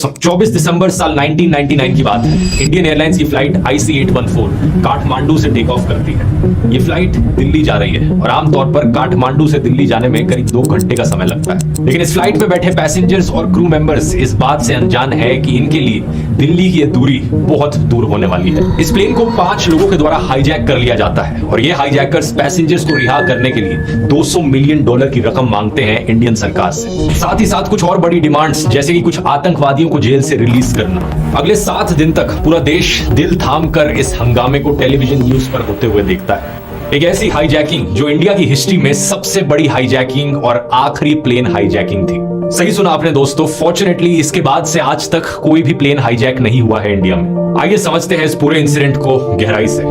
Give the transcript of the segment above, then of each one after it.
24 दिसंबर साल 1999 की बात है। इंडियन एयरलाइंस की फ्लाइट IC-814 काठमांडू से टेक ऑफ करती है। ये फ्लाइट दिल्ली जा रही है और आमतौर पर काठमांडू से दिल्ली जाने में करीब 2 घंटे का समय लगता है, लेकिन इस फ्लाइट में बैठे पैसेंजर्स और क्रू मेंबर्स इस बात से अनजान है कि इनके लिए दिल्ली की दूरी बहुत दूर होने वाली है। इस प्लेन को 5 लोगों के द्वारा हाईजैक कर लिया जाता है और ये हाईजैकर्स पैसेंजर्स को रिहा करने के लिए $200 मिलियन की रकम मांगते हैं इंडियन सरकार से। साथ ही साथ कुछ और बड़ी डिमांड्स, जैसे कि कुछ आतंकवादियों को जेल से रिलीज करना। अगले 7 दिन तक पूरा देश दिल थाम कर इस हंगामे को टेलीविजन न्यूज पर होते हुए देखता है। एक ऐसी हाईजैकिंग जो इंडिया की हिस्ट्री में सबसे बड़ी हाईजैकिंग और आखिरी प्लेन हाईजैकिंग थी। सही सुना आपने दोस्तों, फॉर्चुनेटली इसके बाद से आज तक कोई भी प्लेन हाईजैक नहीं हुआ है इंडिया में। आइए समझते हैं इस पूरे इंसिडेंट को गहराई से।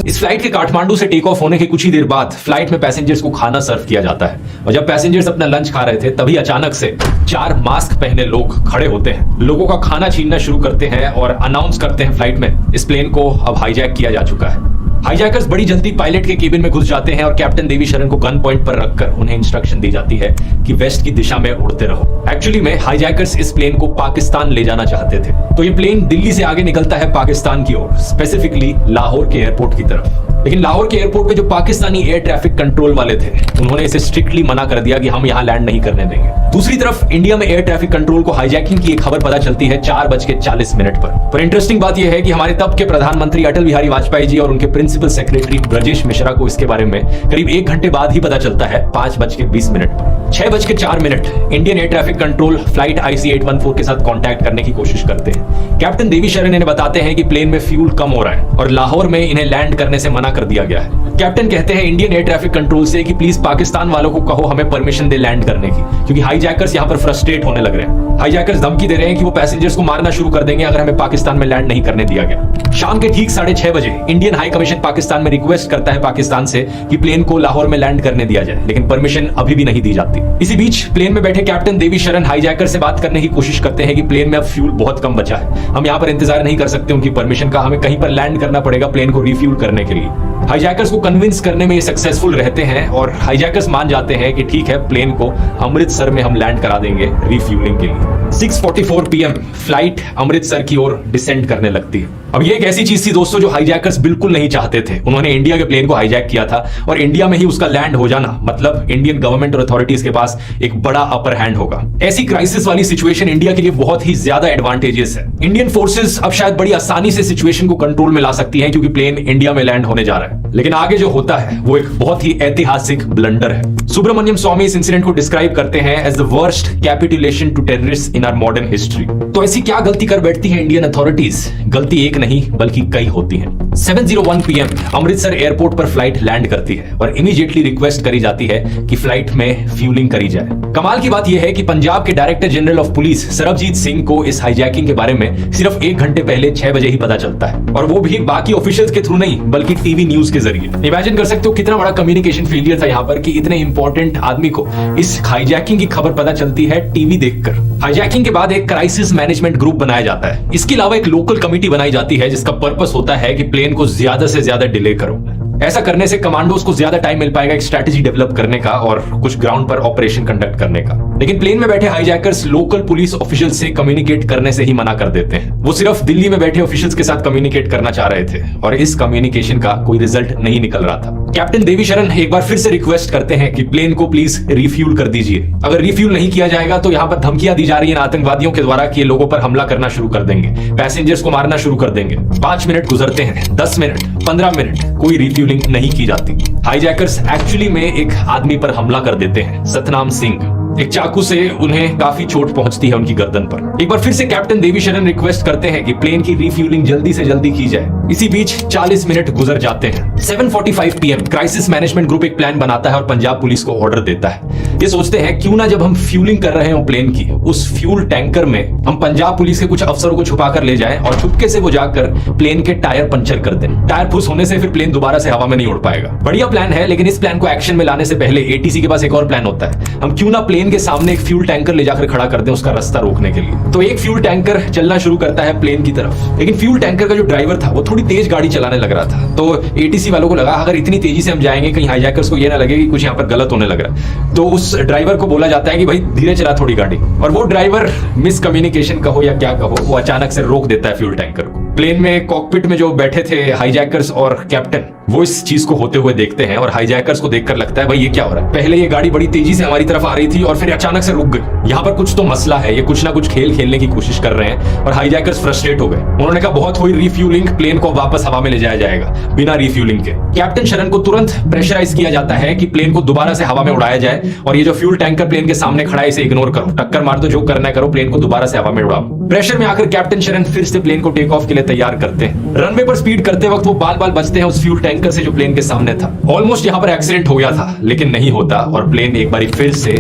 इस फ्लाइट के काठमांडू से टेक ऑफ होने के कुछ ही देर बाद फ्लाइट में पैसेंजर्स को खाना सर्व किया जाता है और जब पैसेंजर्स अपना लंच खा रहे थे तभी अचानक से 4 मास्क पहने लोग खड़े होते हैं, लोगों का खाना छीनना शुरू करते हैं और अनाउंस करते हैं फ्लाइट में इस प्लेन को अब हाईजैक किया जा चुका है। हाईजैकर्स बड़ी जल्दी पायलट के केबिन में घुस जाते हैं और कैप्टन देवी शरण को गन पॉइंट पर रखकर उन्हें इंस्ट्रक्शन दी जाती है कि वेस्ट की दिशा में उड़ते रहो। एक्चुअली में हाईजैकर्स इस प्लेन को पाकिस्तान ले जाना चाहते थे, तो ये प्लेन दिल्ली से आगे निकलता है पाकिस्तान की ओर, स्पेसिफिकली लाहौर के एयरपोर्ट की तरफ। लेकिन लाहौर के एयरपोर्ट पे जो पाकिस्तानी एयर ट्रैफिक कंट्रोल वाले थे, उन्होंने इसे स्ट्रिक्टली मना कर दिया कि हम यहाँ लैंड नहीं करने देंगे। दूसरी तरफ इंडिया में एयर ट्रैफिक कंट्रोल को हाईजैकिंग की एक खबर पता चलती है 4:40 पर इंटरेस्टिंग बात यह है कि हमारे तब के प्रधानमंत्री अटल बिहारी वाजपेयी जी और उनके प्रिंसिपल सेक्रेटरी ब्रजेश मिश्रा को इसके बारे में करीब 1 घंटे बाद ही पता चलता है 5:20 पर। 6:04 Indian air traffic control flight IC-814 के साथ कांटेक्ट करने की कोशिश करते हैं। कैप्टन देवी शरण इन्हें बताते हैं कि प्लेन में फ्यूल कम हो रहा है और लाहौर में इन्हें लैंड करने से मना कर दिया गया है। कैप्टन कहते हैं इंडियन एयर ट्रैफिक कंट्रोल से कि प्लीज पाकिस्तान वालों को कहो हमें परमिशन दे लैंड करने की, क्योंकि हाईजैकर्स यहाँ पर फ्रस्ट्रेट होने लग रहे हैं। हाईजैकर्स धमकी दे रहे हैं कि वो पैसेंजर्स को मारना शुरू कर देंगे अगर हमें पाकिस्तान में लैंड नहीं करने दिया गया। शाम के ठीक 6:30 बजे इंडियन हाई कमीशन पाकिस्तान में रिक्वेस्ट करता है पाकिस्तान से कि प्लेन को लाहौर में लैंड करने दिया जाए, लेकिन परमिशन अभी भी नहीं दी जाती। इसी बीच प्लेन में बैठे कैप्टन देवी शरण हाईजैकर से बात करने की कोशिश करते हैं कि प्लेन में अब फ्यूल बहुत कम बचा है, हम यहाँ पर इंतजार नहीं कर सकते उनकी परमिशन का, हमें कहीं पर लैंड करना पड़ेगा प्लेन को रिफ्यूल करने के लिए। हाईजैकर्स को कन्विंस करने में ये सक्सेसफुल रहते हैं और हाईजैकर्स मान जाते हैं कि ठीक है, प्लेन को अमृतसर में हम लैंड करा देंगे रिफ्यूलिंग के लिए। 6:44 PM फ्लाइट अमृतसर की ओर डिसेंड करने लगती है। अब ये एक ऐसी चीज थी दोस्तों जो हाईजैकर्स बिल्कुल नहीं चाहते थे। उन्होंने इंडिया के प्लेन को हाईजैक किया था और इंडिया में ही उसका लैंड हो जाना मतलब इंडियन गवर्नमेंट और अथॉरिटीज के पास एक बड़ा अपर हैंड होगा। ऐसी क्राइसिस वाली सिचुएशन इंडिया के लिए बहुत ही ज्यादा एडवांटेजेस है। इंडियन फोर्सेस अब शायद बड़ी आसानी से सिचुएशन को कंट्रोल में ला सकती है क्योंकि प्लेन इंडिया में लैंड होने जा रहा है, लेकिन आगे जो होता है वो एक बहुत ही ऐतिहासिक ब्लंडर है। सुब्रमण्यम स्वामी इस इंसिडेंट को डिस्क्राइब करते हैं as the worst capitulation to terrorist in our modern history. तो ऐसी क्या गलती कर बैठती है इंडियन अथॉरिटीज? गलती एक नहीं बल्कि कई होती हैं। 7:01 PM अमृतसर एयरपोर्ट पर फ्लाइट लैंड करती है और इमीडिएटली रिक्वेस्ट करी जाती है कि फ्लाइट में फ्यूलिंग करी जाए। कमाल की बात यह है कि पंजाब के director general of police Sarabjit Singh को इस हाईजैकिंग के बारे में सिर्फ 1 घंटे पहले 6 बजे ही पता चलता है, और वो भी बाकी ऑफिशियल्स के थ्रू नहीं बल्कि टीवी न्यूज के जरिए। इमेजिन कर सकते हो कितना बड़ा कम्युनिकेशन फेलियर था यहाँ पर कि इतने इंपॉर्टेंट आदमी को इस हाईजैकिंग की खबर पता चलती है टीवी देखकर। हाईजैकिंग के बाद एक क्राइसिस मैनेजमेंट ग्रुप बनाया जाता है। इसके अलावा एक लोकल कमिटी बनाई जाती है जिसका पर्पस होता है कि प्लेन को ज्यादा से ज्यादा डिले करो। ऐसा करने से कमांडोज को ज्यादा टाइम मिल पाएगा एक स्ट्रेटजी डेवलप करने का और कुछ ग्राउंड पर ऑपरेशन कंडक्ट करने का। लेकिन प्लेन में बैठे हाईजैकर्स लोकल पुलिस ऑफिशियल से कम्युनिकेट करने से ही मना कर देते हैं। वो सिर्फ दिल्ली में बैठे ऑफिशियल्स के साथ कम्युनिकेट करना चाह रहे थे और इस कम्युनिकेशन का कोई रिजल्ट नहीं निकल रहा था। कैप्टन देवी शरण एक बार फिर से रिक्वेस्ट करते हैं कि प्लेन को प्लीज रिफ्यूल कर दीजिए। अगर रिफ्यूल नहीं किया जाएगा तो यहाँ पर धमकियां दी जा रही है आतंकवादियों के द्वारा कि ये लोगों पर हमला करना शुरू कर देंगे, पैसेंजर्स को मारना शुरू कर देंगे। 5 मिनट गुजरते हैं, 10 मिनट, 15 मिनट, कोई रिफ्यूलिंग नहीं की जाती। हाईजैकर्स एक्चुअली में एक आदमी पर हमला कर देते हैं, सतनाम सिंह। एक चाकू से उन्हें काफी चोट पहुंचती है उनकी गर्दन पर। एक बार फिर से कैप्टन देवी शरण रिक्वेस्ट करते हैं कि प्लेन की रिफ्यूलिंग जल्दी से जल्दी की जाए। इसी बीच 40 मिनट गुजर जाते हैं। 7:45 PM क्राइसिस मैनेजमेंट ग्रुप एक प्लान बनाता है और पंजाब पुलिस को ऑर्डर देता है। ये सोचते हैं क्यों ना जब हम फ्यूलिंग कर रहे हो प्लेन की, उस फ्यूल टैंकर में हम पंजाब पुलिस के कुछ अफसरों को छुपा कर ले जाएं और चुपके से वो जाकर प्लेन के टायर पंचर कर दें। टायर फुस होने से फिर प्लेन दोबारा से हवा में नहीं उड़ पाएगा। बढ़िया प्लान है, लेकिन इस प्लान को एक्शन में लाने से पहले ATC के पास एक और प्लान होता है। हम क्यों ना प्लेन के सामने एक फ्यूल टैंकर ले जाकर खड़ा कर दें उसका रास्ता रोकने के लिए। तो एक फ्यूल टैंकर चलना शुरू करता है प्लेन की तरफ, लेकिन फ्यूल टैंकर का जो ड्राइवर था वो थोड़ी थोड़ी तेज गाड़ी चलाने लग रहा था। तो एटीसी वालों को लगा अगर इतनी तेजी से हम जाएंगे कहीं हाईजैकर्स को ये ना लगे कि कुछ यहाँ पर गलत होने लग रहा है। तो उस ड्राइवर को बोला जाता है कि भाई धीरे चला थोड़ी गाड़ी, और वो ड्राइवर मिसकम्युनिकेशन कहो या क्या कहो, वो अचानक से रोक देता है फ्यूल टैंकर को। प्लेन में कॉकपिट में जो बैठे थे हाईजैकर्स और कैप्टन, वो इस चीज को होते हुए देखते हैं और हाईजैकर्स को देखकर लगता है भाई ये क्या हो रहा है, पहले ये गाड़ी बड़ी तेजी से हमारी तरफ आ रही थी और फिर अचानक से रुक गई, यहाँ पर कुछ तो मसला है, ये कुछ ना कुछ खेल खेलने की कोशिश कर रहे हैं। और हाईजैकर्स फ्रस्ट्रेट हो गए, उन्होंने कहा बहुत हुई रिफ्यूलिंग, प्लेन को वापस हवा में ले जाया जाएगा बिना रिफ्यूलिंग के। कैप्टन शरण को तुरंत प्रेशराइज किया जाता है कि प्लेन को दोबारा से हवा में उड़ाया जाए, और ये जो फ्यूल टैंकर प्लेन के सामने खड़ा है इसे इग्नोर करो, टक्कर मार दो, जो करना है करो, प्लेन को दोबारा से हवा में उड़ाओ। प्रेशर में आकर कैप्टन शरण फिर से प्लेन को टेक ऑफ के लिए तैयार करते हैं। रनवे पर स्पीड करते वक्त वो बाल बाल बचते हैं उस फ्यूल टैंकर से जो प्लेन के सामने था। ऑलमोस्ट यहाँ पर एक्सीडेंट हो गया था, लेकिन नहीं होता और प्लेन एक बार फिर से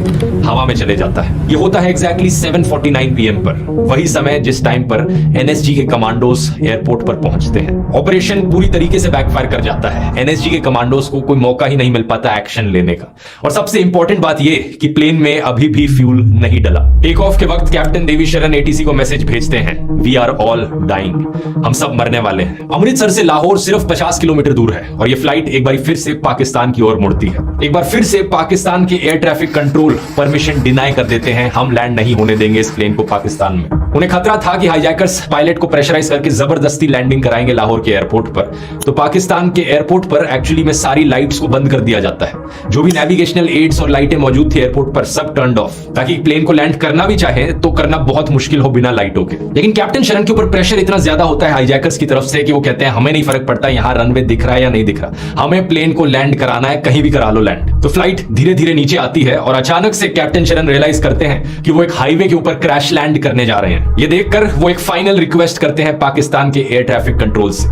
हवा में चले जाता है। ये होता है एग्जैक्टली 7:49 PM पर, वही समय जिस टाइम पर एनएसजी के कमांडोज एयरपोर्ट पर पहुंचते हैं। ऑपरेशन पूरी तरीके से बैकफायर कर जाता है, एनएसजी के कमांडोज को कोई मौका ही नहीं मिल पाता एक्शन लेने का। और सबसे इंपॉर्टेंट बात ये कि प्लेन में अभी भी फ्यूल नहीं डला। टेक ऑफ के वक्त कैप्टन देवी शरण एटीसी को मैसेज भेजते हैं, वी आर ऑल डाइंग, हम सब मरने वाले हैं। अमृतसर से लाहौर सिर्फ 50 किलोमीटर दूर है और ये फ्लाइट एक बार फिर से पाकिस्तान की ओर मुड़ती है। एक बार फिर से पाकिस्तान के air traffic control permission deny कर देते हैं, हम लैंड नहीं होने देंगे इस प्लेन को पाकिस्तान में। उन्हें खतरा था कि हाईजैकर्स पायलट को प्रेशराइज करके जबरदस्ती लैंडिंग कराएंगे लाहौर के एयरपोर्ट पर। तो पाकिस्तान के एयरपोर्ट पर एक्चुअली में सारी लाइट्स को बंद कर दिया जाता है, जो भी नेविगेशनल एड्स और लाइटें मौजूद थी एयरपोर्ट पर सब टर्न्ड ऑफ, ताकि प्लेन को लैंड करना भी चाहे तो करना बहुत मुश्किल हो बिना लाइटों के। लेकिन कैप्टन शरण के ऊपर प्रेशर इतना ज्यादा होता है हाईजैकर्स की तरफ से कि वो कहते हैं हमें नहीं फर्क पड़ता यहाँ रनवे दिख रहा है या नहीं दिख रहा, हमें प्लेन को लैंड कराना है, कहीं भी करा लो लैंड। तो फ्लाइट धीरे धीरे नीचे आती है और अचानक से कैप्टन शरण रियलाइज करते हैं कि वो एक हाईवे के ऊपर क्रैश लैंड करने जा रहे हैं। ये देखकर वो एक फाइनल रिक्वेस्ट करते हैं पाकिस्तान के एयर ट्रैफिक कंट्रोल से,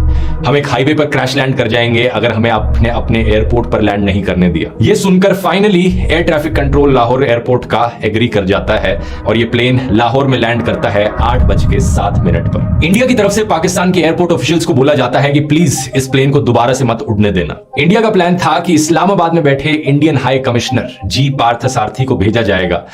हम एक हाईवे पर क्रैश लैंड कर जाएंगे अगर हमें आपने अपने एयरपोर्ट पर लैंड नहीं करने दिया। ये सुनकर finally air traffic control Lahore airport का एग्री कर जाता है और ये प्लेन लाहौर में लैंड करता है 8:07 पर। इंडिया की तरफ से पाकिस्तान के एयरपोर्ट ऑफिशियल्स को बोला जाता है कि प्लीज इस प्लेन को दोबारा से मत उड़ने देना। इंडिया का प्लान था कि इस्लामाबाद में बैठे इंडियन हाई कमिश्नर जी पार्थसारथी को भेजा जाएगा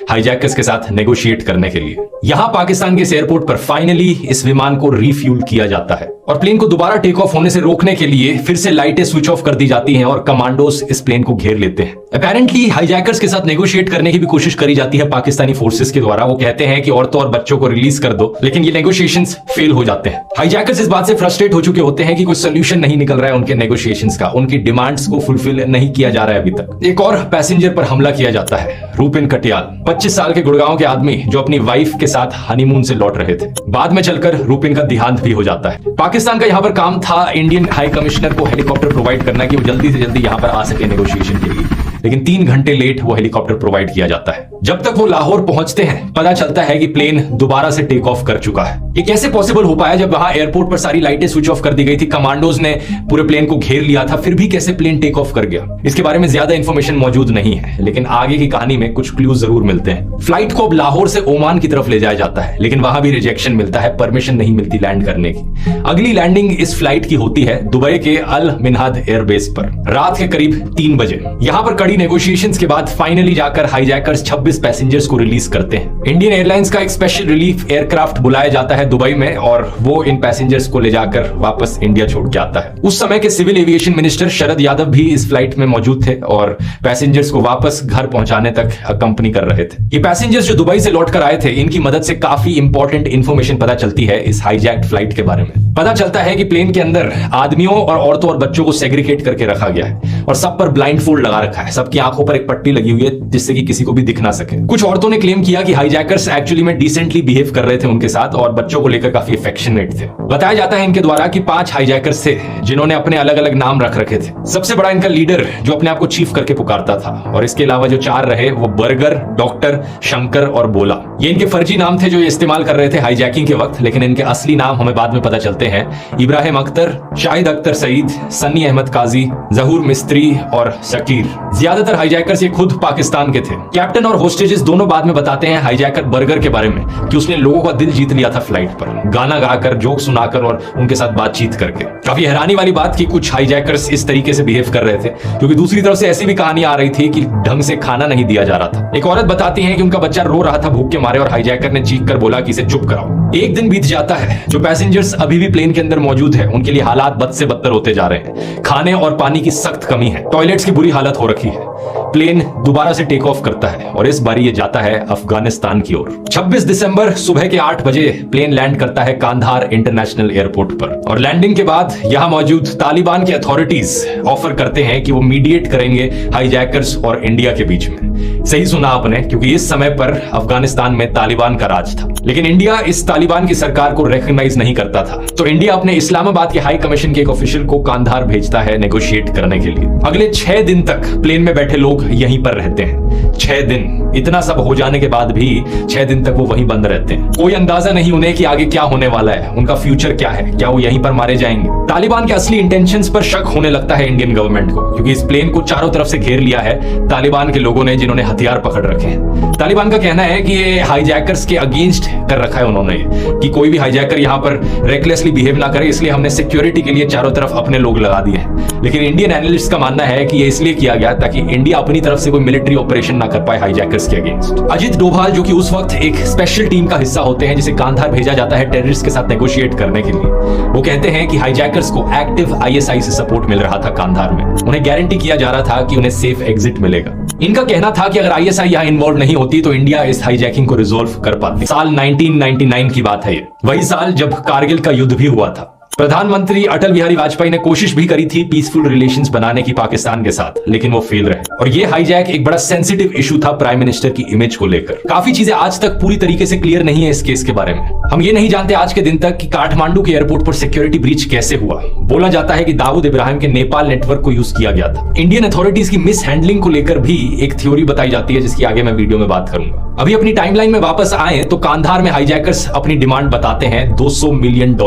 हाईजैकर्स के साथ नेगोशिएट करने के लिए। यहां पाकिस्तान के इस एयरपोर्ट पर फाइनली इस विमान को रिफ्यूल किया जाता है और प्लेन को दोबारा टेक ऑफ होने से रोकने के लिए फिर से लाइटें स्विच ऑफ कर दी जाती हैं और कमांडोज इस प्लेन को घेर लेते हैं। अपेरेंटली हाईजैकर्स के साथ नेगोशिएट करने की भी कोशिश करी जाती है पाकिस्तानी फोर्सेस के द्वारा। वो कहते हैं कि औरतों और बच्चों को रिलीज कर दो, लेकिन ये नेगोशिएशंस फेल हो जाते हैं। हाईजैकर्स इस बात से फ्रस्ट्रेट हो चुके होते हैं कि कोई सोल्यूशन नहीं निकल रहा है उनके नेगोशिएशंस का, उनकी डिमांड्स को फुलफिल नहीं किया जा रहा है अभी तक। एक और पैसेंजर पर हमला किया जाता है, रूपिन कटियाल, 25 साल के गुड़गांव के आदमी जो अपनी वाइफ के साथ हनीमून से लौट रहे थे। बाद में चलकर रूपिन का देहांत भी हो जाता है। पाकिस्तान का यहाँ पर काम था इंडियन हाई कमिश्नर को हेलीकॉप्टर प्रोवाइड करना कि वो जल्दी से जल्दी यहाँ पर आ सके नेगोशिएशन के लिए, लेकिन 3 घंटे लेट वो हेलीकॉप्टर प्रोवाइड किया जाता है। जब तक वो लाहौर पहुंचते हैं पता चलता है कि प्लेन दोबारा से टेक ऑफ कर चुका है। ये कैसे पॉसिबल हो पाया जब वहां एयरपोर्ट पर सारी लाइटें स्विच ऑफ कर दी गई थी, कमांडोज ने पूरे प्लेन को घेर लिया था, फिर भी कैसे प्लेन टेक ऑफ कर गया? इसके बारे में ज्यादा इंफॉर्मेशन मौजूद नहीं है, लेकिन आगे की कहानी में कुछ क्लूज जरूर मिलते हैं। फ्लाइट को अब लाहौर से ओमान की तरफ ले जाया जाता है, लेकिन वहां भी रिजेक्शन मिलता है, परमिशन नहीं मिलती लैंड करने की। अगली लैंडिंग इस फ्लाइट की होती है दुबई के अल मिनहाद एयरबेस पर रात के करीब 3 बजे। यहां पर कड़ी नेगोशिएशंस के बाद फाइनली जाकर हाईजैकर्स 26 पैसेंजर्स को रिलीज करते हैं। इंडियन एयरलाइंस का एक स्पेशल रिलीफ एयरक्राफ्ट बुलाया जाता है दुबई में और वो इन पैसेंजर्स को ले जाकर वापस इंडिया छोड़ के आता है। उस समय के civil aviation minister Sharad Yadav भी इस फ्लाइट में मौजूद थे और पैसेंजर्स को वापस घर पहुंचाने तक अकंपनी कर रहे थे। ये पैसेंजर्स जो दुबई से लौटकर आए थे, इनकी मदद से काफी इंपॉर्टेंट इंफॉर्मेशन पता चलती है इस हाईजैक्ड फ्लाइट के बारे में। पता चलता है कि प्लेन के अंदर आदमियों और औरतों और बच्चों को सेग्रीगेट करके रखा गया है और सब पर ब्लाइंड फोल्ड लगा रखा है, सबकी आंखों पर एक पट्टी लगी हुई है जिससे कि किसी को भी दिख ना सके। कुछ औरतों ने क्लेम किया कि हाईजैकर्स एक्चुअली में डिसेंटली बिहेव कर रहे थे उनके साथ और बच्चों को लेकर काफी अफेक्शनेट थे। बताया जाता है इनके द्वारा कि 5 हाईजैकर्स थे जिन्होंने अपने अलग अलग नाम रख रखे थे। सबसे बड़ा इनका लीडर जो अपने आप को चीफ करके पुकारता था, और इसके अलावा जो 4 रहे वो बर्गर, डॉक्टर, शंकर और बोला। ये इनके फर्जी नाम थे जो ये इस्तेमाल कर रहे थे हाईजैकिंग के वक्त, लेकिन इनके असली नाम हमें बाद में पता चलते हैं। इब्राहिम अख्तर, शाहिद अख्तर सईद, सन्नी अहमद काजी, जहूर मिस्त्री और शकीर। ज्यादातर हाईजैकर्स ये खुद पाकिस्तान के थे। कैप्टन और होस्टेजेस दोनों बाद में बताते हैं हाईजैकर बर्गर के बारे में कि उसने लोगों का दिल जीत लिया था फ्लाइट पर, गाना गाकर, जोक सुनाकर और उनके साथ बातचीत करके। काफी हैरानी वाली बात कि कुछ हाईजैकर्स इस तरीके से बिहेव कर रहे थे, क्योंकि दूसरी तरफ से ऐसी भी कहानी आ रही थी कि ढंग से खाना नहीं दिया जा रहा था। एक औरत बताती है कि उनका बच्चा रो रहा था भूख के मारे और हाईजैकर ने चीख कर बोला कि इसे चुप कराओ। एक दिन बीत जाता है, जो पैसेंजर्स अभी भी प्लेन के अंदर मौजूद है उनके लिए हालात बद से बदतर होते जा रहे हैं। खाने और पानी की सख्त कमी है, टॉयलेट्स की बुरी हालत हो रखी है। प्लेन दोबारा से टेक ऑफ करता है और इस बारी ये जाता है अफगानिस्तान की ओर। 26 दिसंबर सुबह के 8 बजे प्लेन लैंड करता है कांधार इंटरनेशनल एयरपोर्ट पर और लैंडिंग के बाद यहां मौजूद तालिबान के अथॉरिटीज ऑफर करते हैं कि वो मीडिएट करेंगे हाईजैकर्स और इंडिया के बीच में। सही सुना आपने, क्योंकि इस समय पर अफगानिस्तान में तालिबान का राज था, लेकिन इंडिया इस तालिबान की सरकार को रिकॉग्नाइज नहीं करता था। तो इंडिया अपने इस्लामाबाद के हाई कमीशन के एक ऑफिशियल को कांधार भेजता है नेगोशिएट करने के लिए। अगले 6 दिन तक प्लेन में बैठे लोग यहीं पर रहते हैं। 6 दिन, इतना सब हो जाने के बाद भी 6 दिन तक वो वहीं बंद रहते हैं। कोई अंदाजा नहीं उन्हें कि आगे क्या होने वाला है, उनका फ्यूचर क्या है, क्या वो यहीं पर मारे जाएंगे। तालिबान के असली इंटेंशंस पर शक होने लगता है इंडियन गवर्नमेंट को, क्योंकि इस प्लेन को चारों तरफ से घेर लिया है तालिबान के लोगों ने, जिन्होंने हथियार पकड़ रखे हैं। तालिबान का कहना है कि ये हाईजैकर्स के अगेंस्ट कर रखा है उन्होंने, कि कोई भी हाईजैकर यहाँ पर रेकलेसली बिहेव ना करे, इसलिए हमने सिक्योरिटी के लिए चारों तरफ अपने लोग लगा दिए हैं। लेकिन इंडियन एनालिस्ट का मानना है कि ये इसलिए किया गया ताकि इंडिया अपनी तरफ से कोई मिलिट्री ऑपरेशन ना कर पाए हाईजैकर्स के अगेंस्ट। अजित डोभाल, जो कि उस वक्त एक स्पेशल टीम का हिस्सा होते हैं जिसे कांधार भेजा जाता है टेररिस्ट के साथ नेगोशिएट करने के लिए, वो कहते हैं कि हाईजैकर्स को एक्टिव आईएसआई से सपोर्ट मिल रहा था कांधार में। उन्हें गारंटी किया जा रहा था कि उन्हें सेफ एग्जिट मिलेगा। इनका कहना था कि अगर आईएसआई यहां इन्वॉल्व नहीं होती तो इंडिया इस हाईजैकिंग को रिजोल्व कर पाती। साल 1999 की बात है ये, वही साल जब कारगिल का युद्ध भी हुआ था। प्रधानमंत्री अटल बिहारी वाजपेयी ने कोशिश भी करी थी पीसफुल रिलेशंस बनाने की पाकिस्तान के साथ, लेकिन वो फेल रहे। और ये हाईजैक एक बड़ा सेंसिटिव इशू था प्राइम मिनिस्टर की इमेज को लेकर। काफी चीजें आज तक पूरी तरीके से क्लियर नहीं है इस केस के बारे में। हम ये नहीं जानते आज के दिन तक कि काठमांडू के एयरपोर्ट पर सिक्योरिटी ब्रीच कैसे हुआ। बोला जाता है कि दाऊद इब्राहिम के नेपाल नेटवर्क को यूज किया गया था। इंडियन अथॉरिटीज की मिस हैंडलिंग को लेकर भी एक थ्योरी बताई जाती है, जिसकी आगे मैं वीडियो में बात करूंगा। अभी अपनी टाइमलाइन में वापस आए तो कांधार में हाईजैकर्स अपनी डिमांड बताते हैं $200 मिलियन,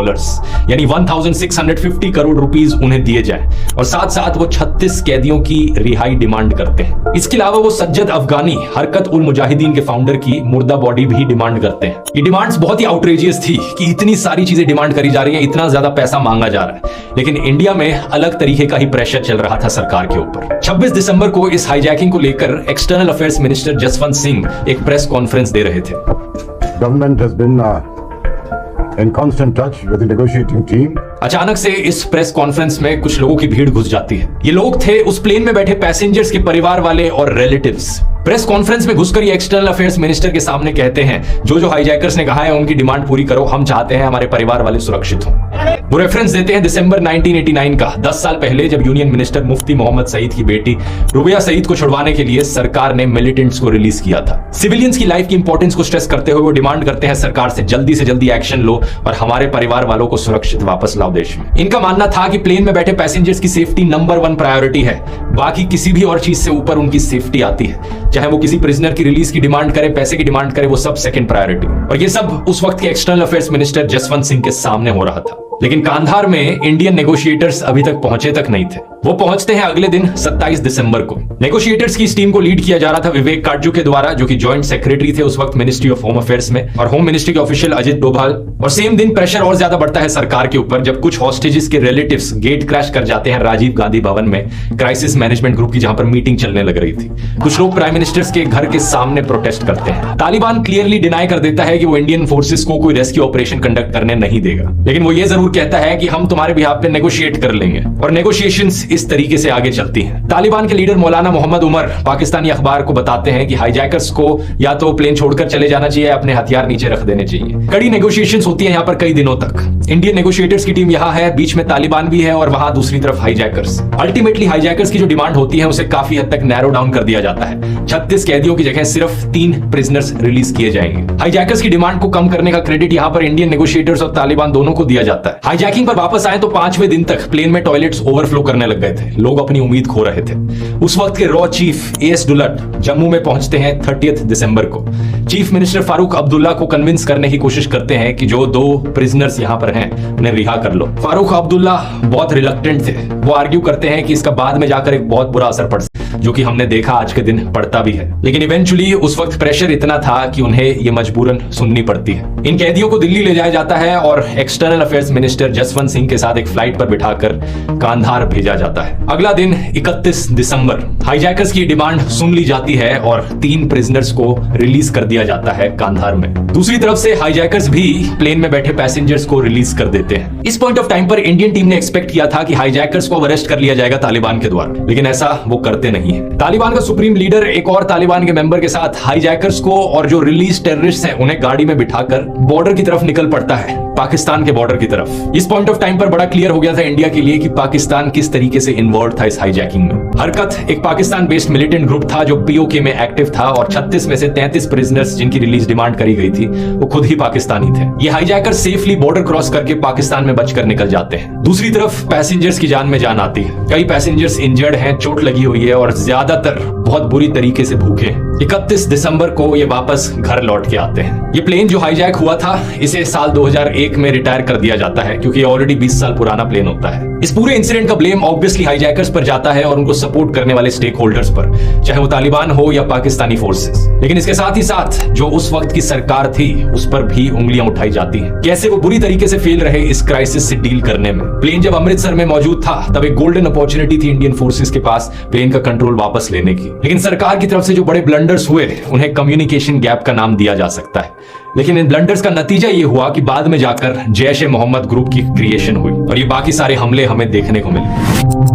यानी 1650 करोड़ रुपीस उन्हें दिए जाए, और साथ साथ वो 36 कैदियों की रिहाई डिमांड करते हैं। इसके अलावा वो सज्जद अफगानी, हरकत उल मुजाहिदीन के फाउंडर की मुर्दा बॉडी भी डिमांड करते हैं। ये डिमांड्स बहुत ही आउटरेजियस थी कि इतनी सारी चीजें डिमांड करी जा रही है, इतना ज्यादा पैसा मांगा जा रहा है, लेकिन इंडिया में अलग तरीके का ही प्रेशर चल रहा था सरकार के ऊपर। 26 दिसंबर को इस हाईजैकिंग को लेकर external affairs minister Jaswant Singh एक प्रेस कॉन्फ्रेंस दे रहे थे। Government has been in constant touch with the negotiating team. अचानक से इस प्रेस कॉन्फ्रेंस में कुछ लोगों की भीड़ घुस जाती है। ये लोग थे उस प्लेन में बैठे पैसेंजर्स के परिवार वाले और रिलेटिव्स। प्रेस कॉन्फ्रेंस में घुसकर ये एक्सटर्नल अफेयर्स मिनिस्टर के सामने कहते हैं, जो हाईजैकर्स ने कहा है उनकी डिमांड पूरी करो, हम चाहते हैं हमारे परिवार वाले सुरक्षित हों। वो रेफरेंस देते हैं दिसंबर 1989 का, 10 साल पहले, जब यूनियन मिनिस्टर मुफ्ती मोहम्मद सईद की बेटी रुबिया सईद को छुड़वाने के लिए सरकार ने मिलिटेंट्स को रिलीज किया था। सिविलियंस की लाइफ की इंपॉर्टेंस को स्ट्रेस करते हुए वो डिमांड करते हैं सरकार से जल्दी एक्शन लो और हमारे परिवार वालों को सुरक्षित वापस लाओ देश में। इनका मानना था कि प्लेन में बैठे पैसेंजर्स की सेफ्टी नंबर 1 प्रायोरिटी है, बाकी किसी भी और चीज से ऊपर उनकी सेफ्टी आती है। चाहे वो किसी प्रिजनर की रिलीज की डिमांड करे, पैसे की डिमांड करे, वो सब सेकंड प्रायोरिटी। और ये सब उस वक्त के external affairs minister Jaswant Singh के सामने हो रहा था। लेकिन कांधार में इंडियन नेगोशिएटर्स अभी तक पहुंचे तक नहीं थे। वो पहुंचते हैं अगले दिन 27 दिसंबर को। नेगोशिएटर्स की इस टीम को लीड किया जा रहा था विवेक काटजू के द्वारा, जो कि जॉइंट सेक्रेटरी थे उस वक्त मिनिस्ट्री ऑफ होम अफेयर्स में, और होम मिनिस्ट्री के ऑफिशियल अजित डोभाल। और सेम दिन प्रेशर और ज्यादा बढ़ता है सरकार के ऊपर जब कुछ हॉस्टेजेस के रिलेटिव्स गेट क्रैश कर जाते हैं राजीव गांधी भवन में, क्राइसिस मैनेजमेंट ग्रुप की जहां पर मीटिंग चलने लग रही थी। कुछ लोग प्राइम मिनिस्टर्स के घर के सामने प्रोटेस्ट करते हैं। तालिबान क्लियरली डिनाई कर देता है कि वो इंडियन फोर्सेस को कोई रेस्क्यू ऑपरेशन कंडक्ट करने नहीं देगा, लेकिन वो ये जरूर कहता है कि हम तुम्हारे बिहाफ पे नेगोशिएट कर लेंगे। और नेगोशिएशंस इस तरीके से आगे चलती हैं। तालिबान के लीडर मौलाना मोहम्मद उमर पाकिस्तानी अखबार को बताते हैं कि हाईजैकर्स को या तो प्लेन छोड़कर चले जाना चाहिए, अपने हथियार नीचे रख देने चाहिए। कड़ी नेगोशिएशंस होती है यहाँ पर कई दिनों तक। इंडियन नेगोशिएटर्स की टीम यहाँ है, बीच में तालिबान भी है और वहां दूसरी तरफ हाईजैकर्स। अल्टीमेटली हाईजैकर्स की जो डिमांड होती है उसे काफी हद तक नैरो डाउन कर दिया जाता है। 36 कैदियों की जगह सिर्फ 3 प्रिजनर्स रिलीज किए जाएंगे। हाईजैकर्स की डिमांड को कम करने का क्रेडिट यहाँ पर इंडियन नेगोशिएटर्स और तालिबान दोनों को दिया जाता है। हाईजैकिंग पर वापस आए तो 5वें दिन तक प्लेन में टॉयलेट्स ओवरफ्लो करने लग गए थे। लोग अपनी उम्मीद खो रहे थे। उस वक्त के रॉ चीफ एएस डुलट जम्मू में पहुंचते हैं 30 दिसंबर को। चीफ मिनिस्टर फारूक अब्दुल्ला को कन्विंस करने की कोशिश करते हैं कि जो 2 प्रिजनर्स यहां पर हैं उन्हें रिहा कर लो। फारूक अब्दुल्ला बहुत रिलक्टेंट थे। वो आर्ग्यू करते हैं कि इसका बाद में जाकर एक बहुत बुरा असर पड़ सकता है। जो कि हमने देखा आज के दिन पड़ता भी है। लेकिन इवेंचुअली उस वक्त प्रेशर इतना था कि उन्हें ये मजबूरन सुननी पड़ती है। इन कैदियों को दिल्ली ले जाया जाता है और external affairs minister Jaswant Singh के साथ एक फ्लाइट पर बिठाकर कांधार भेजा जाता है। अगला दिन 31 दिसंबर हाईजैकर्स की डिमांड सुन ली जाती है और 3 प्रिजनर्स को रिलीज कर दिया जाता है कांधार में। दूसरी तरफ से हाईजैकर्स भी प्लेन में बैठे पैसेंजर्स को रिलीज कर देते हैं। इस पॉइंट ऑफ टाइम पर इंडियन टीम ने एक्सपेक्ट किया था कि हाईजैकर्स को अरेस्ट कर लिया जाएगा तालिबान के द्वारा, लेकिन ऐसा वो करते नहीं है। तालिबान का सुप्रीम लीडर एक और तालिबान के मेंबर के साथ हाईजैकर्स को और जो रिलीज टेररिस्ट हैं उन्हें गाड़ी में बिठाकर बॉर्डर की तरफ निकल पड़ता है, पाकिस्तान के बॉर्डर की तरफ। इस पॉइंट ऑफ टाइम पर बड़ा क्लियर हो गया था इंडिया के लिए कि पाकिस्तान किस तरीके से इन्वॉल्व था इस हाईजैकिंग में। हरकत एक पाकिस्तान बेस्ड मिलिटेंट ग्रुप था जो पीओके में एक्टिव था और 36 में से 33 प्रिजनर्स जिनकी रिलीज डिमांड करी गई थी वो खुद ही पाकिस्तानी थे। ये हाईजैकर सेफली बॉर्डर क्रॉस करके पाकिस्तान में बचकर निकल जाते हैं। दूसरी तरफ पैसेंजर्स की जान में जान आती है। कई पैसेंजर्स इंजर्ड हैं, चोट लगी हुई है और ज्यादातर बहुत बुरी तरीके से भूखे हैं। 31 दिसंबर को ये वापस घर लौट के आते हैं। ये प्लेन जो हाईजैक हुआ था इसे साल 2001 में रिटायर कर दिया जाता है क्योंकि ऑलरेडी 20 साल पुराना प्लेन होता है। इस पूरे इंसिडेंट का ब्लेम ऑब्वियसली हाईजैकर्स पर जाता है और उनको सपोर्ट करने वाले स्टेक होल्डर्स पर, चाहे वो तालिबान हो या पाकिस्तानी फोर्सेस। लेकिन इसके साथ ही साथ जो उस वक्त की सरकार थी उस पर भी उंगलियां उठाई जाती हैं। कैसे वो बुरी तरीके से फेल रहे इस क्राइसिस से डील करने में। प्लेन जब अमृतसर में मौजूद था तब एक गोल्डन अपॉर्चुनिटी थी इंडियन फोर्सेस के पास प्लेन का कंट्रोल वापस लेने की, लेकिन सरकार की तरफ से जो बड़े ब्लंडर्स हुए उन्हें कम्युनिकेशन गैप का नाम दिया जा सकता है। लेकिन इन ब्लंडर्स का नतीजा ये हुआ कि बाद में जाकर जैश-ए-मोहम्मद ग्रुप की क्रिएशन हुई और ये बाकी सारे हमले हमें देखने को मिले।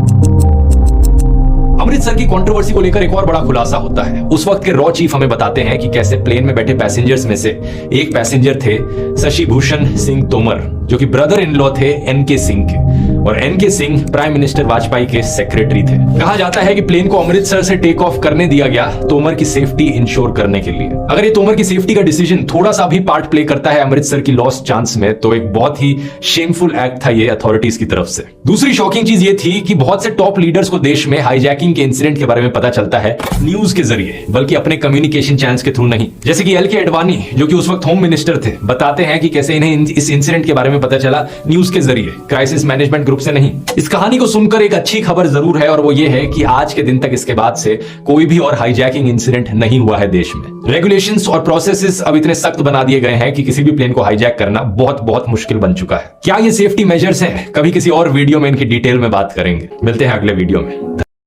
अमृतसर की कंट्रोवर्सी को लेकर एक और बड़ा खुलासा होता है। उस वक्त के रॉ चीफ हमें बताते हैं कि कैसे प्लेन में बैठे पैसेंजर्स में से एक पैसेंजर थे शशि भूषण सिंह तोमर, जो कि ब्रदर इन लॉ थे एनके सिंह के, और NK Singh prime minister Vajpayee के सेक्रेटरी थे। कहा जाता है कि प्लेन को अमृतसर से टेक ऑफ करने दिया गया तोमर की सेफ्टी इंश्योर करने के लिए। अगर ये तोमर की सेफ्टी का डिसीजन थोड़ा सा भी पार्ट प्ले करता है अमृतसर की लॉस्ट चांस में, तो एक बहुत ही शेमफुल एक्ट था ये अथॉरिटीज की तरफ से। दूसरी शॉकिंग चीज ये थी कि बहुत से टॉप लीडर्स को देश में हाईजैकिंग के इंसिडेंट के बारे में पता चलता है न्यूज के जरिए, बल्कि अपने कम्युनिकेशन चैनल्स के थ्रू नहीं। जैसे कि एल.के. अडवाणी, जो कि उस वक्त होम मिनिस्टर थे, बताते हैं कि कैसे इन्हें इस इंसिडेंट के बारे में पता चला न्यूज के जरिए, क्राइसिस मैनेजमेंट ग्रुप से नहीं। इस कहानी को सुनकर एक अच्छी खबर जरूर है और वो ये है कि आज के दिन तक इसके बाद से कोई भी और हाईजैकिंग इंसिडेंट नहीं हुआ है देश में। रेगुलेशंस और प्रोसेसेस अब इतने सख्त बना दिए गए हैं कि किसी भी प्लेन को हाईजैक करना बहुत बहुत मुश्किल बन चुका है। क्या ये सेफ्टी मेजर्स हैं? कभी किसी और वीडियो में इनकी डिटेल में बात करेंगे। मिलते हैं अगले वीडियो में।